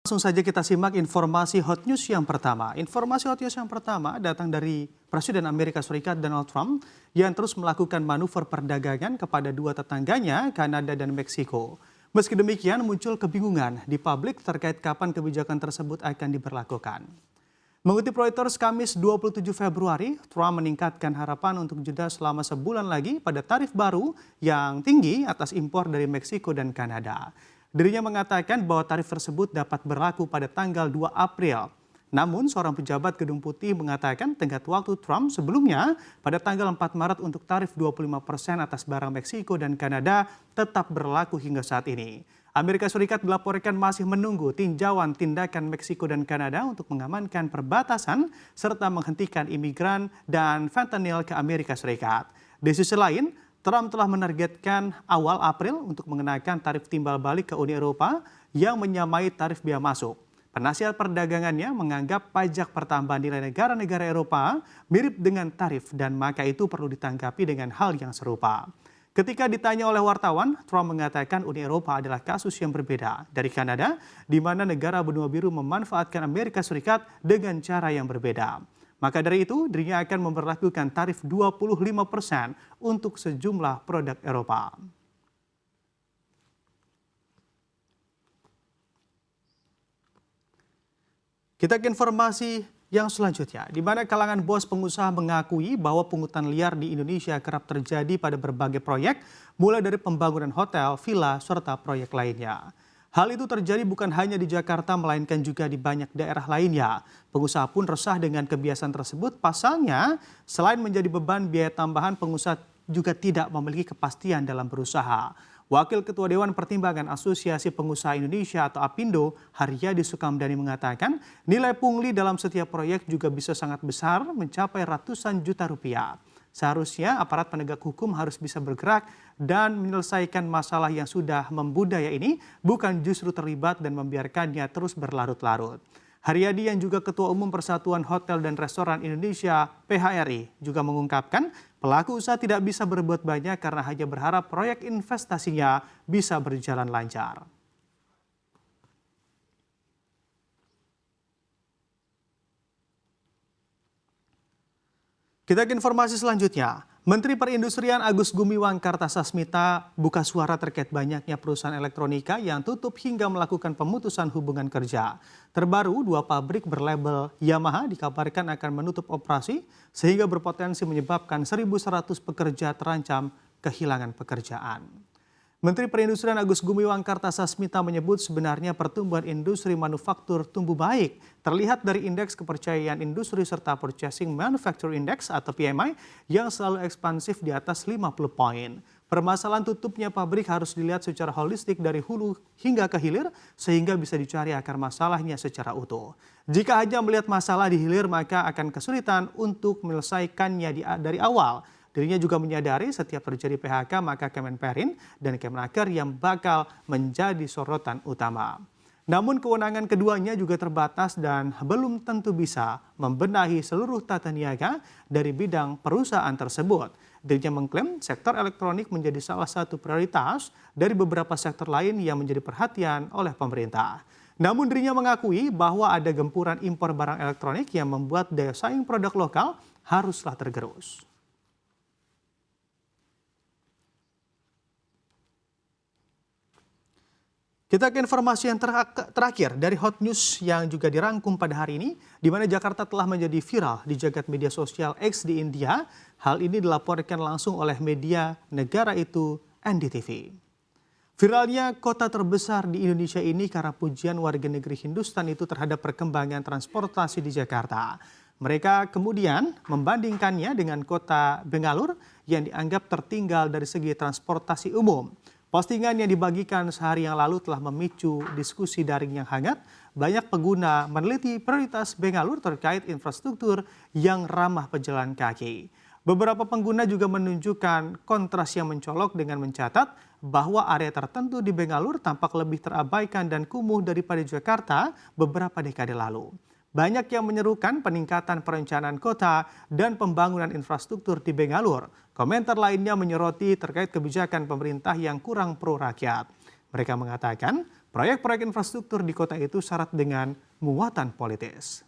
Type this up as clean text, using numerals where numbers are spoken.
Langsung saja kita simak informasi hot news yang pertama. Informasi hot news yang pertama datang dari Presiden Amerika Serikat Donald Trump yang terus melakukan manuver perdagangan kepada dua tetangganya, Kanada dan Meksiko. Meski demikian muncul kebingungan di publik terkait kapan kebijakan tersebut akan diberlakukan. Mengutip Reuters Kamis 27 Februari, Trump meningkatkan harapan untuk jeda selama sebulan lagi pada tarif baru yang tinggi atas impor dari Meksiko dan Kanada. Dirinya mengatakan bahwa tarif tersebut dapat berlaku pada tanggal 2 April. Namun seorang pejabat Gedung Putih mengatakan tenggat waktu Trump sebelumnya pada tanggal 4 Maret untuk tarif 25% atas barang Meksiko dan Kanada tetap berlaku hingga saat ini. Amerika Serikat dilaporkan masih menunggu tinjauan tindakan Meksiko dan Kanada untuk mengamankan perbatasan serta menghentikan imigran dan fentanyl ke Amerika Serikat. Di sisi lain, Trump telah menargetkan awal April untuk mengenakan tarif timbal balik ke Uni Eropa yang menyamai tarif bea masuk. Penasihat perdagangannya menganggap pajak pertambahan nilai negara-negara Eropa mirip dengan tarif dan maka itu perlu ditanggapi dengan hal yang serupa. Ketika ditanya oleh wartawan, Trump mengatakan Uni Eropa adalah kasus yang berbeda dari Kanada, di mana negara benua biru memanfaatkan Amerika Serikat dengan cara yang berbeda. Maka dari itu, dirinya akan memberlakukan tarif 25% untuk sejumlah produk Eropa. Kita ke informasi yang selanjutnya, di mana kalangan bos pengusaha mengakui bahwa pungutan liar di Indonesia kerap terjadi pada berbagai proyek, mulai dari pembangunan hotel, villa, serta proyek lainnya. Hal itu terjadi bukan hanya di Jakarta, melainkan juga di banyak daerah lainnya. Pengusaha pun resah dengan kebiasaan tersebut. Pasalnya, selain menjadi beban biaya tambahan, pengusaha juga tidak memiliki kepastian dalam berusaha. Wakil Ketua Dewan Pertimbangan Asosiasi Pengusaha Indonesia atau APindo, Haryadi Sukamdhani mengatakan, nilai pungli dalam setiap proyek juga bisa sangat besar, mencapai ratusan juta rupiah. Seharusnya aparat penegak hukum harus bisa bergerak dan menyelesaikan masalah yang sudah membudaya ini, bukan justru terlibat dan membiarkannya terus berlarut-larut. Haryadi yang juga Ketua Umum Persatuan Hotel dan Restoran Indonesia (PHRI) juga mengungkapkan pelaku usaha tidak bisa berbuat banyak karena hanya berharap proyek investasinya bisa berjalan lancar. Kita ke informasi selanjutnya. Menteri Perindustrian Agus Gumiwang Kartasasmita buka suara terkait banyaknya perusahaan elektronika yang tutup hingga melakukan pemutusan hubungan kerja. Terbaru, dua pabrik berlabel Yamaha dikabarkan akan menutup operasi sehingga berpotensi menyebabkan 1.100 pekerja terancam kehilangan pekerjaan. Menteri Perindustrian Agus Gumiwang Kartasasmita menyebut sebenarnya pertumbuhan industri manufaktur tumbuh baik. Terlihat dari indeks kepercayaan industri serta Purchasing Manufacture Index atau PMI yang selalu ekspansif di atas 50 poin. Permasalahan tutupnya pabrik harus dilihat secara holistik dari hulu hingga ke hilir sehingga bisa dicari akar masalahnya secara utuh. Jika hanya melihat masalah di hilir maka akan kesulitan untuk menyelesaikannya dari awal. Dirinya juga menyadari setiap terjadi PHK maka Kemenperin dan Kemenaker yang bakal menjadi sorotan utama. Namun kewenangan keduanya juga terbatas dan belum tentu bisa membenahi seluruh tata niaga dari bidang perusahaan tersebut. Dirinya mengklaim sektor elektronik menjadi salah satu prioritas dari beberapa sektor lain yang menjadi perhatian oleh pemerintah. Namun dirinya mengakui bahwa ada gempuran impor barang elektronik yang membuat daya saing produk lokal haruslah tergerus. Kita ke informasi yang terakhir dari hot news yang juga dirangkum pada hari ini, di mana Jakarta telah menjadi viral di jagat media sosial X di India. Hal ini dilaporkan langsung oleh media negara itu NDTV. Viralnya kota terbesar di Indonesia ini karena pujian warga negeri Hindustan itu terhadap perkembangan transportasi di Jakarta. Mereka kemudian membandingkannya dengan kota Bengaluru yang dianggap tertinggal dari segi transportasi umum. Postingan yang dibagikan sehari yang lalu telah memicu diskusi daring yang hangat. Banyak pengguna meneliti prioritas Bengaluru terkait infrastruktur yang ramah pejalan kaki. Beberapa pengguna juga menunjukkan kontras yang mencolok dengan mencatat bahwa area tertentu di Bengaluru tampak lebih terabaikan dan kumuh daripada Jakarta beberapa dekade lalu. Banyak yang menyerukan peningkatan perencanaan kota dan pembangunan infrastruktur di Bengaluru. Komentar lainnya menyoroti terkait kebijakan pemerintah yang kurang pro rakyat. Mereka mengatakan proyek-proyek infrastruktur di kota itu syarat dengan muatan politis.